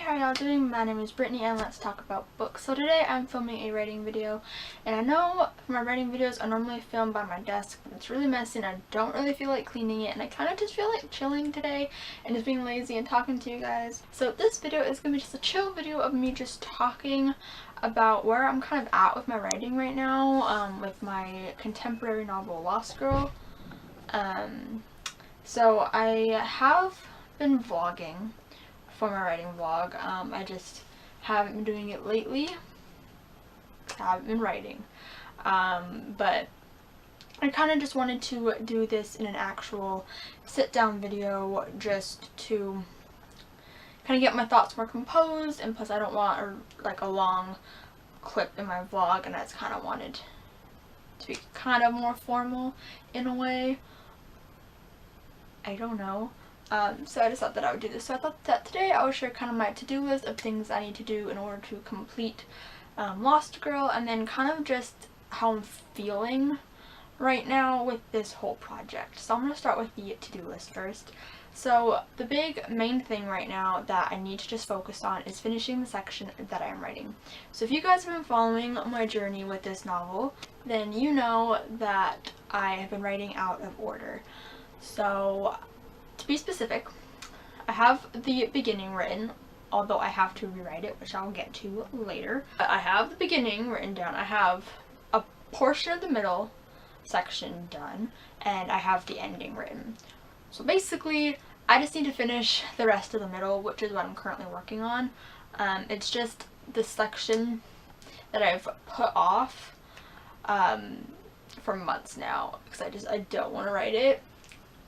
how are y'all doing? My name is Brittany and let's talk about books. So today I'm filming a writing video, and I know my writing videos are normally filmed by my desk, but it's really messy and I don't really feel like cleaning it, and I kind of just feel like chilling today and just being lazy and talking to you guys. So this video is going to be just a chill video of me just talking about where I'm kind of at with my writing right now, with my contemporary novel Lost Girl. So I have been vlogging for my writing vlog. I just haven't been doing it lately. I haven't been writing. But I kind of just wanted to do this in an actual sit-down video just to kind of get my thoughts more composed, and plus I don't want a long clip in my vlog, and I just kind of wanted to be kind of more formal in a way. I don't know. So I just thought that I would do this. So I thought that today I would share kind of my to-do list of things I need to do in order to complete Lost Girl, and then kind of just how I'm feeling right now with this whole project. So I'm going to start with the to-do list first. So the big main thing right now that I need to just focus on is finishing the section that I am writing. So if you guys have been following my journey with this novel, then you know that I have been writing out of order. So to be specific, I have the beginning written, although I have to rewrite it, which I'll get to later. But I have the beginning written down, I have a portion of the middle section done, and I have the ending written. So basically, I just need to finish the rest of the middle, which is what I'm currently working on. It's just the section that I've put off for months now, because I don't want to write it.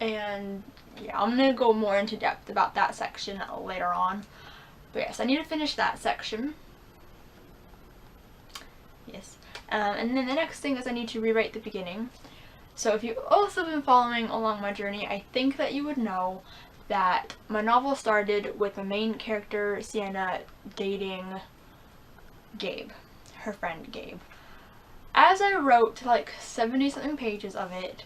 And yeah, I'm going to go more into depth about that section later on. But yes, I need to finish that section. Yes. And then the next thing is I need to rewrite the beginning. So if you've also been following along my journey, I think that you would know that my novel started with the main character, Sienna, dating Gabe, her friend Gabe. As I wrote like 70-something pages of it,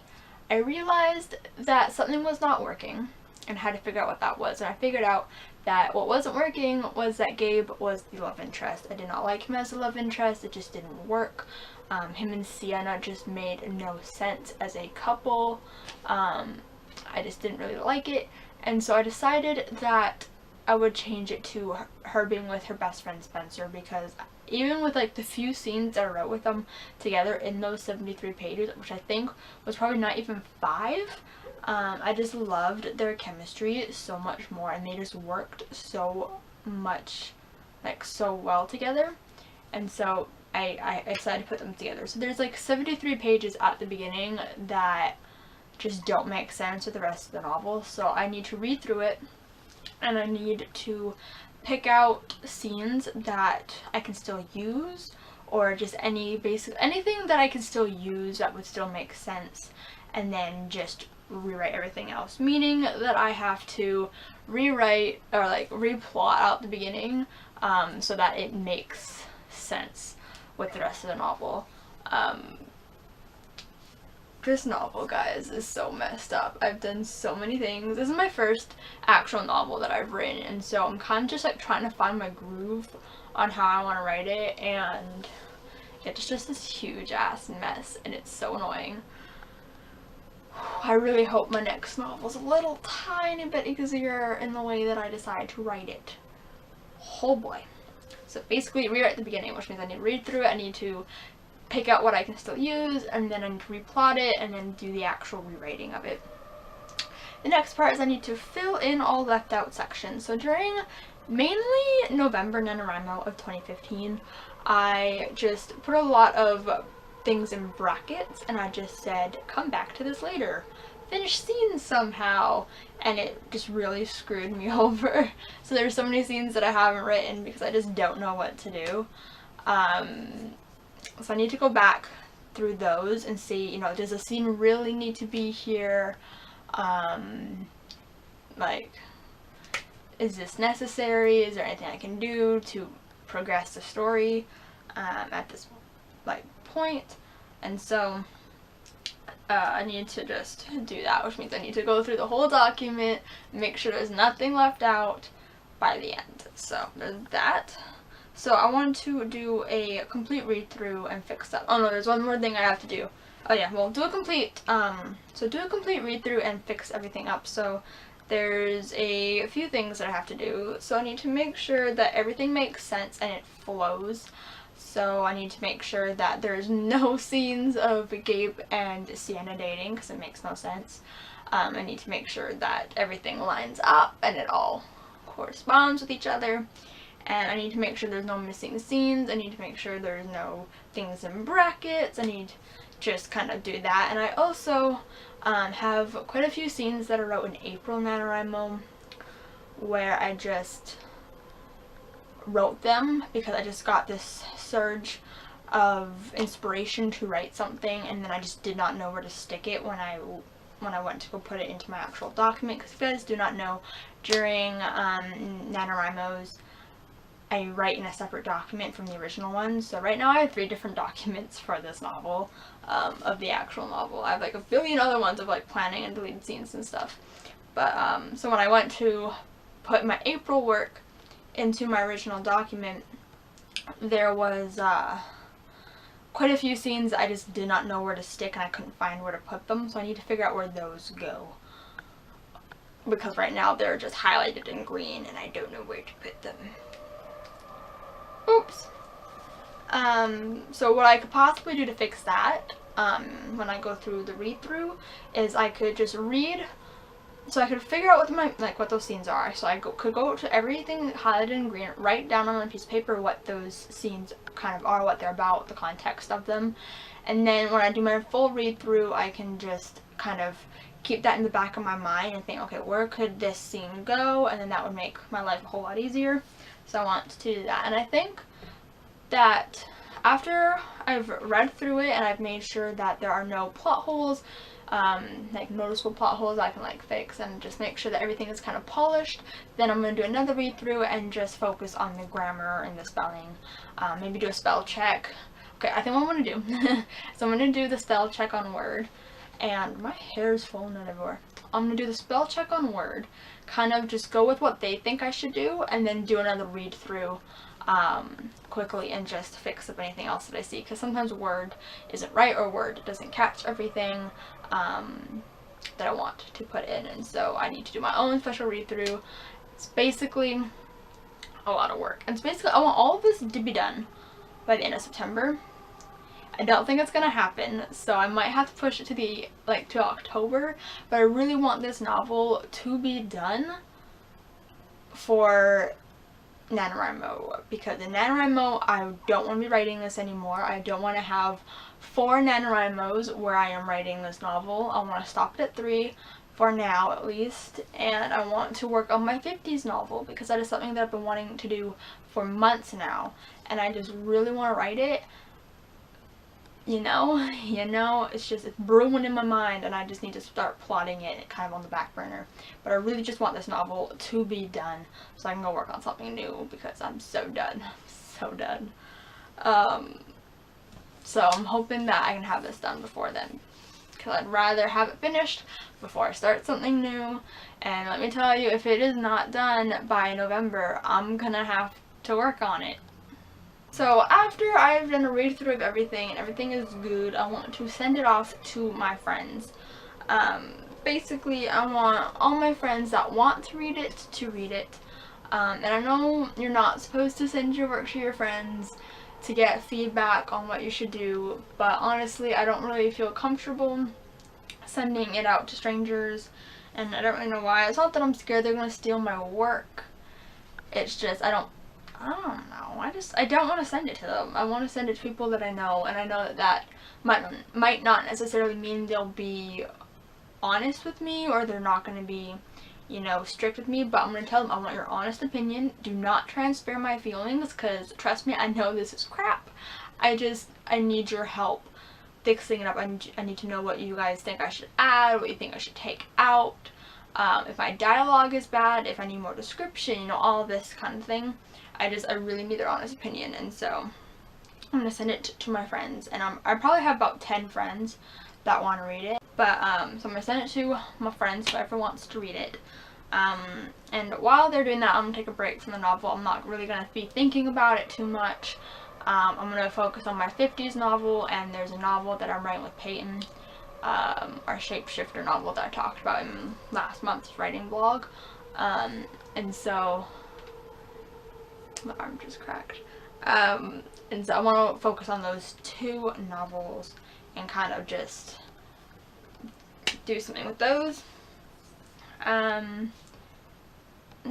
I realized that something was not working and had to figure out what that was. And I figured out that what wasn't working was that Gabe was the love interest. I did not like him as a love interest. It just didn't work. Him and Sienna just made no sense as a couple. I just didn't really like it. And so I decided that I would change it to her being with her best friend Spencer, because even with like the few scenes that I wrote with them together in those 73 pages, which I think was probably not even 5, I just loved their chemistry so much more, and they just worked so much, like so well together. And so I decided to put them together. So there's like 73 pages at the beginning that just don't make sense with the rest of the novel, so I need to read through it, and I need to pick out scenes that I can still use, or just anything that I can still use that would still make sense, and then just rewrite everything else. Meaning that I have to rewrite or like replot out the beginning so that it makes sense with the rest of the novel. This novel, guys, is so messed up. I've done so many things. This is my first actual novel that I've written, and so I'm kind of just like trying to find my groove on how I want to write it, and it's just this huge ass mess, and it's so annoying. I really hope my next novel's a little tiny bit easier in the way that I decide to write it. Oh boy. So basically rewrite the beginning, which means I need to read through it, I need to pick out what I can still use, and then I need to replot it, and then do the actual rewriting of it. The next part is I need to fill in all left out sections. So during mainly November NaNoWriMo of 2015, I just put a lot of things in brackets, and I just said, come back to this later. Finish scenes somehow, and it just really screwed me over. So there's so many scenes that I haven't written because I just don't know what to do. So I need to go back through those and see, you know, does a scene really need to be here? Like, is this necessary? Is there anything I can do to progress the story at this like point? And so I need to just do that, which means I need to go through the whole document, make sure there's nothing left out by the end. So there's that. So I want to do a complete read through and fix up. Oh no, there's one more thing I have to do. Oh yeah, well, do a complete read through and fix everything up. So there's a few things that I have to do. So I need to make sure that everything makes sense and it flows. So I need to make sure that there's no scenes of Gabe and Sienna dating, because it makes no sense. I need to make sure that everything lines up and it all corresponds with each other. And I need to make sure there's no missing scenes. I need to make sure there's no things in brackets. I need to just kind of do that. And I also have quite a few scenes that I wrote in April NaNoWriMo where I just wrote them because I just got this surge of inspiration to write something, and then I just did not know where to stick it when I went to go put it into my actual document. Because if you guys do not know, during NaNoWriMos, I write in a separate document from the original one. So right now I have 3 different documents for this novel, of the actual novel. I have like a billion other ones of like planning and deleted scenes and stuff. But so when I went to put my April work into my original document, there was quite a few scenes I just did not know where to stick, and I couldn't find where to put them. So I need to figure out where those go, because right now they're just highlighted in green and I don't know where to put them. Oops. So what I could possibly do to fix that, when I go through the read through, is I could just read, so I could figure out what those scenes are. So I could go to everything highlighted in green, write down on a piece of paper what those scenes kind of are, what they're about, the context of them, and then when I do my full read through, I can just kind of keep that in the back of my mind and think, okay, where could this scene go, and then that would make my life a whole lot easier. So I want to do that. And I think that after I've read through it and I've made sure that there are no plot holes, like noticeable plot holes I can like fix, and just make sure that everything is kind of polished, then I'm going to do another read through and just focus on the grammar and the spelling. Maybe do a spell check. Okay, I think what I'm going to do, so I'm going to do the spell check on Word, and my hair is falling out everywhere. I'm going to do the spell check on Word, kind of just go with what they think I should do, and then do another read through quickly and just fix up anything else that I see, because sometimes Word isn't right, or Word doesn't catch everything that I want to put in, and so I need to do my own special read through. It's basically a lot of work, and it's basically, I want all of this to be done by the end of September. I don't think it's gonna happen, so I might have to push it to to October, but I really want this novel to be done for NaNoWriMo, because in NaNoWriMo I don't want to be writing this anymore. I don't want to have 4 NaNoWriMos where I am writing this novel. I want to stop it at 3 for now at least, and I want to work on my 50s novel, because that is something that I've been wanting to do for months now, and I just really want to write it. You know, it's brewing in my mind, and I just need to start plotting it kind of on the back burner. But I really just want this novel to be done so I can go work on something new, because I'm so done. So done. So I'm hoping that I can have this done before then, because I'd rather have it finished before I start something new. And let me tell you, if it is not done by November, I'm gonna have to work on it. So after I've done a read through of everything and everything is good, I want to send it off to my friends. Basically, I want all my friends that want to read it to read it. And I know you're not supposed to send your work to your friends to get feedback on what you should do, but honestly, I don't really feel comfortable sending it out to strangers, and I don't really know why. It's not that I'm scared they're going to steal my work. It's just, I don't know. I don't want to send it to them. I want to send it to people that I know, and I know that might not necessarily mean they'll be honest with me, or they're not going to be, strict with me, but I'm going to tell them, I want your honest opinion. Do not transfer my feelings, because trust me, I know this is crap. I need your help fixing it up. I need to know what you guys think I should add, what you think I should take out, if my dialogue is bad, if I need more description, all of this kind of thing. I really need their honest opinion, and so I'm going to send it to my friends, and I probably have about 10 friends that want to read it, but so I'm going to send it to my friends, whoever wants to read it, And while they're doing that, I'm going to take a break from the novel. I'm not really going to be thinking about it too much. I'm going to focus on my 50s novel, and there's a novel that I'm writing with Peyton, our shapeshifter novel that I talked about in last month's writing vlog. And so, my arm just cracked. And so I want to focus on those 2 novels and kind of just do something with those. And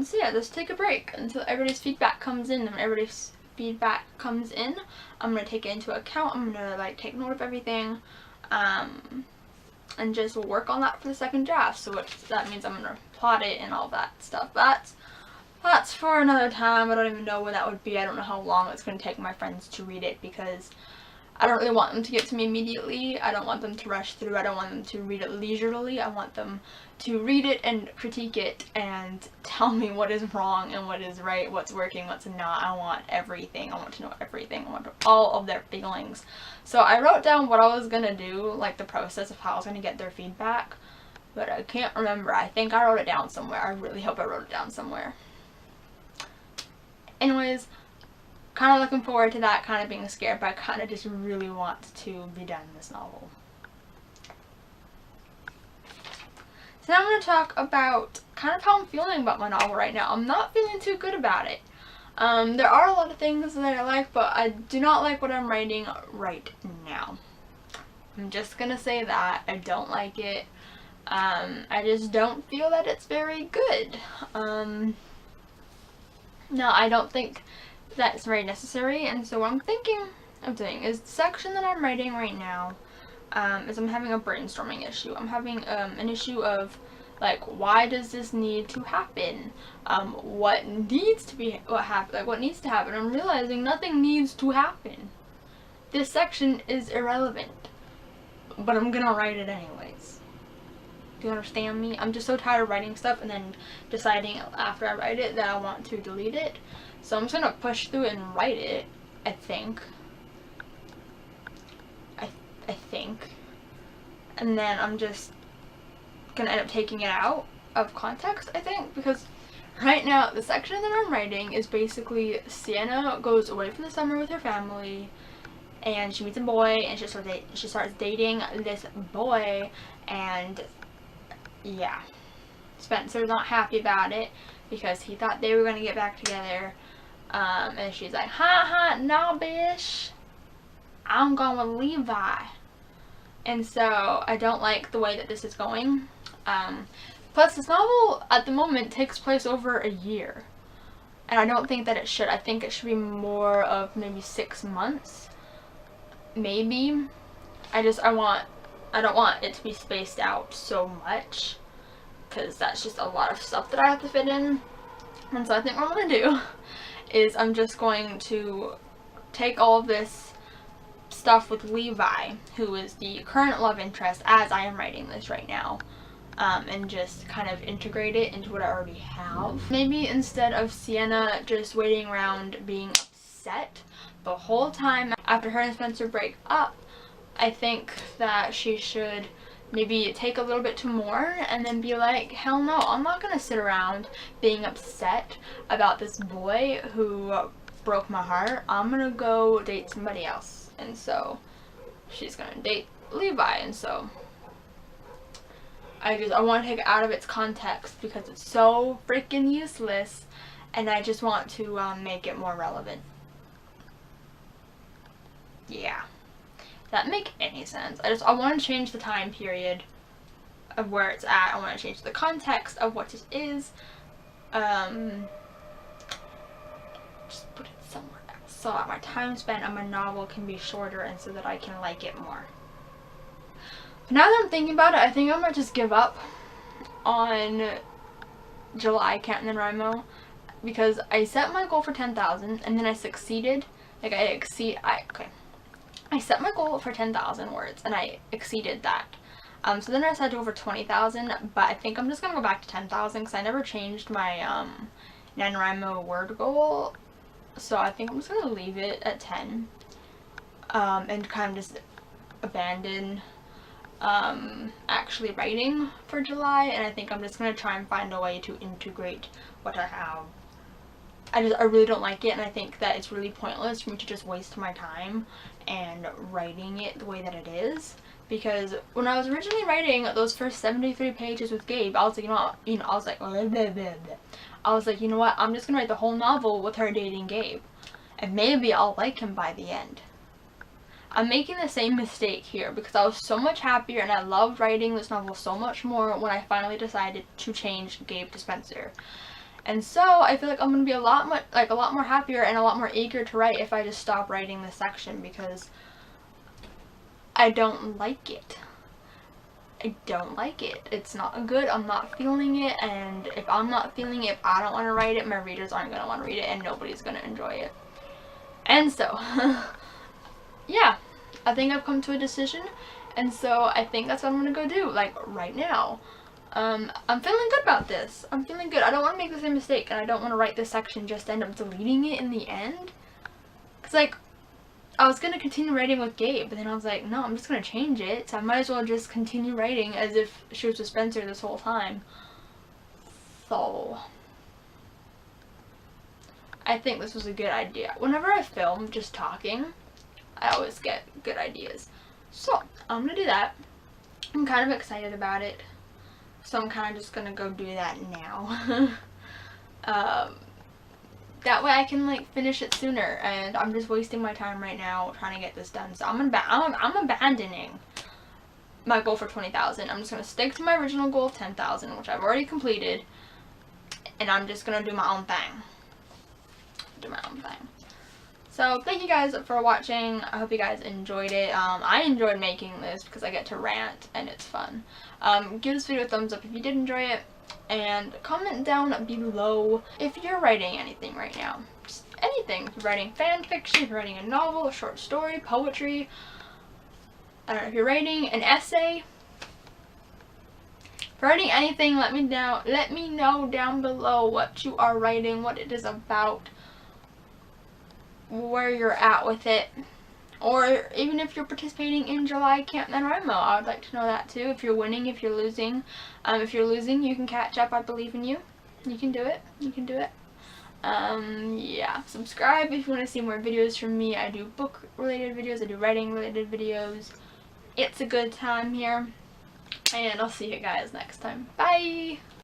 so yeah, just take a break until everybody's feedback comes in. And when everybody's feedback comes in, I'm going to take it into account. I'm going to like take note of everything, and just work on that for the second draft. So that means I'm going to plot it and all that stuff. That's for another time. I don't even know when that would be. I don't know how long it's going to take my friends to read it, because I don't really want them to get to me immediately. I don't want them to rush through. I don't want them to read it leisurely. I want them to read it and critique it and tell me what is wrong and what is right, what's working, what's not. I want everything. I want to know everything. I want all of their feelings. So I wrote down what I was going to do, like the process of how I was going to get their feedback, but I can't remember. I think I wrote it down somewhere. I really hope I wrote it down somewhere. Anyways, kind of looking forward to that, kind of being scared, but I kind of just really want to be done this novel. So now I'm going to talk about kind of how I'm feeling about my novel right now. I'm not feeling too good about it. There are a lot of things that I like, but I do not like what I'm writing right now. I'm just going to say that. I don't like it. I just don't feel that it's very good. No, I don't think that's very necessary, and so what I'm thinking of doing is the section that I'm writing right now, is I'm having a brainstorming issue. I'm having an issue of like, why does this need to happen? What needs to happen? I'm realizing nothing needs to happen. This section is irrelevant, but I'm gonna write it anyways. Do you understand me? I'm just so tired of writing stuff and then deciding after I write it that I want to delete it. So I'm just gonna push through and write it, I think. I think. And then I'm just gonna end up taking it out of context, I think, because right now the section that I'm writing is basically Sienna goes away for the summer with her family, and she meets a boy, and she starts dating this boy, and yeah, Spencer's not happy about it because he thought they were gonna get back together. And she's like, no, bitch, I'm going with Levi. And so I don't like the way that this is going. Plus, this novel at the moment takes place over a year, and I don't think that it should. I think it should be more of maybe 6 months, maybe. I don't want it to be spaced out so much, because that's just a lot of stuff that I have to fit in. And so I think what I'm going to do is I'm just going to take all of this stuff with Levi, who is the current love interest as I am writing this right now, and just kind of integrate it into what I already have. Maybe instead of Sienna just waiting around being upset the whole time after her and Spencer break up, I think that she should maybe take a little bit to more and then be like, hell no, I'm not gonna sit around being upset about this boy who broke my heart. I'm gonna go date somebody else. And so she's gonna date Levi, and so I want to take it out of its context because it's so freaking useless, and I just want to make it more relevant. Yeah. That make any sense? I want to change the time period of where it's at. I want to change the context of what it is. Just put it somewhere else so that my time spent on my novel can be shorter and so that I can like it more. But now that I'm thinking about it, I think I might just give up on July Canton and Raimo, because I set my goal for 10,000 and then I succeeded. Like I set my goal for 10,000 words and I exceeded that. So then I set to over 20,000, but I think I'm just gonna go back to 10,000 because I never changed my NaNoWriMo word goal. So I think I'm just gonna leave it at 10, and kind of just abandon actually writing for July, and I think I'm just going to try and find a way to integrate what I have. I really don't like it, and I think that it's really pointless for me to just waste my time and writing it the way that it is. Because when I was originally writing those first 73 pages with Gabe, I was like, I was like, blah, blah, blah. I was like, you know what, I'm just gonna write the whole novel with her dating Gabe, and maybe I'll like him by the end. I'm making the same mistake here because I was so much happier and I loved writing this novel so much more when I finally decided to change Gabe to Spencer. And so I feel like I'm gonna be a lot more happier and a lot more eager to write if I just stop writing this section, because I don't like it. I don't like it. It's not good. I'm not feeling it, and if I'm not feeling it, if I don't want to write it, my readers aren't going to want to read it, and nobody's going to enjoy it. And so, yeah, I think I've come to a decision, and so I think that's what I'm going to go do, like, right now. I'm feeling good about this. I'm feeling good. I don't want to make the same mistake, and I don't want to write this section just end up deleting it in the end. Because, like, I was going to continue writing with Gabe, but then I was like, no, I'm just going to change it, so I might as well just continue writing as if she was with Spencer this whole time. So, I think this was a good idea. Whenever I film just talking, I always get good ideas. So, I'm going to do that. I'm kind of excited about it, so I'm kind of just going to go do that now. That way I can, like, finish it sooner, and I'm just wasting my time right now trying to get this done. So I'm abandoning my goal for 20,000. I'm just going to stick to my original goal of 10,000, which I've already completed, and I'm just going to do my own thing. So thank you guys for watching. I hope you guys enjoyed it. I enjoyed making this because I get to rant, and it's fun. Give this video a thumbs up if you did enjoy it. And comment down below if you're writing anything right now. Just anything. If you're writing fan fiction, if you're writing a novel, a short story, poetry. I don't know, if you're writing an essay. If you're writing anything, let me know down below what you are writing, what it is about, where you're at with it. Or even if you're participating in July Camp NaNoWriMo, I would like to know that too. If you're winning, if you're losing. If you're losing, you can catch up. I believe in you. You can do it. You can do it. Yeah. Subscribe if you want to see more videos from me. I do book-related videos. I do writing-related videos. It's a good time here. And I'll see you guys next time. Bye!